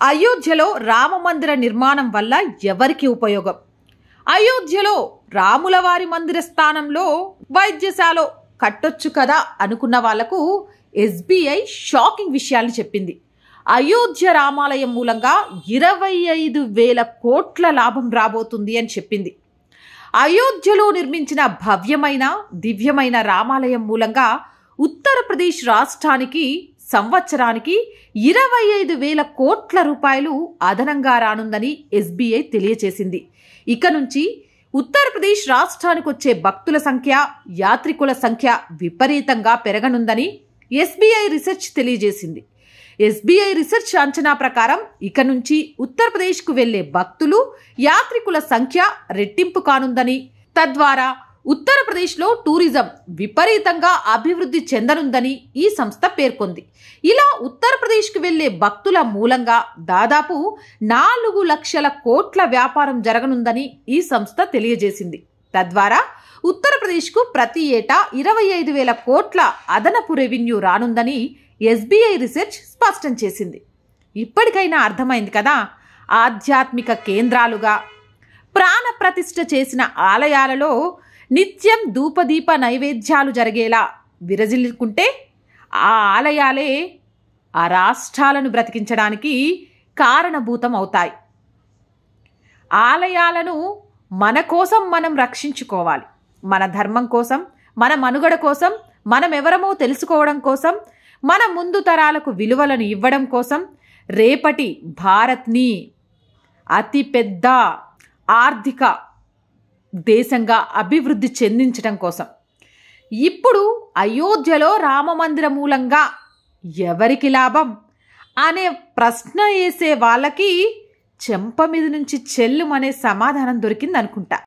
అయోధ్యలో రామమందిర నిర్మాణం వల్ల ఎవరికి ఉపయోగం? అయోధ్యలో రాముల వారి మందిర స్థానంలో వైద్యశాల కట్టొచ్చు కదా అనుకున్న వాళ్లకు ఎస్బీఐ షాకింగ్ విషయాన్ని చెప్పింది. అయోధ్య రామాలయం మూలంగా 25,000 కోట్ల లాభం రాబోతుంది అని చెప్పింది. అయోధ్యలో నిర్మించిన భవ్యమైన దివ్యమైన రామాలయం మూలంగా ఉత్తరప్రదేశ్ రాష్ట్రానికి సంవత్సరానికి 25,000 కోట్ల రూపాయలు అదనంగా రానుందని ఎస్బీఐ తెలియజేసింది. ఇక నుంచి ఉత్తరప్రదేశ్ రాష్ట్రానికి వచ్చే భక్తుల సంఖ్య, యాత్రికుల సంఖ్య విపరీతంగా పెరగనుందని ఎస్బీఐ రీసెర్చ్ తెలియజేసింది. ఎస్బీఐ రీసెర్చ్ అంచనా ప్రకారం ఇక నుంచి ఉత్తరప్రదేశ్కు వెళ్లే భక్తులు, యాత్రికుల సంఖ్య రెట్టింపు కానుందని, తద్వారా ఉత్తరప్రదేశ్లో టూరిజం విపరీతంగా అభివృద్ధి చెందనుందని ఈ సంస్థ పేర్కొంది. ఇలా ఉత్తరప్రదేశ్కు వెళ్లే భక్తుల మూలంగా దాదాపు 4 లక్షల కోట్ల వ్యాపారం జరగనుందని ఈ సంస్థ తెలియజేసింది. తద్వారా ఉత్తరప్రదేశ్కు ప్రతి ఏటా 25,000 కోట్ల అదనపు రెవెన్యూ రానుందని ఎస్బీఐ రీసెర్చ్ స్పష్టం చేసింది. ఇప్పటికైనా అర్థమైంది కదా, ఆధ్యాత్మిక కేంద్రాలుగా ప్రాణప్రతిష్ఠ చేసిన ఆలయాలలో నిత్యం ధూపదీప నైవేద్యాలు జరిగేలా విరజిల్లుకుంటే ఆ ఆలయాలే ఆ రాష్ట్రాలను బ్రతికించడానికి కారణభూతం అవుతాయి. ఆలయాలను మన కోసం మనం రక్షించుకోవాలి. మన ధర్మం కోసం, మన మనుగడ కోసం, మనం ఎవరమో తెలుసుకోవడం కోసం, మన ముందు తరాలకు విలువలను ఇవ్వడం కోసం, రేపటి భారత్ని అతిపెద్ద ఆర్థిక దేశంగా అభివృద్ధి చెందించడం కోసం. ఇప్పుడు అయోధ్యలో రామమందిర మూలంగా ఎవరికి లాభం అనే ప్రశ్న వేసే వాళ్ళకి చెంప మీద నుంచి చెల్లుమనే సమాధానం దొరికింది అనుకుంటా.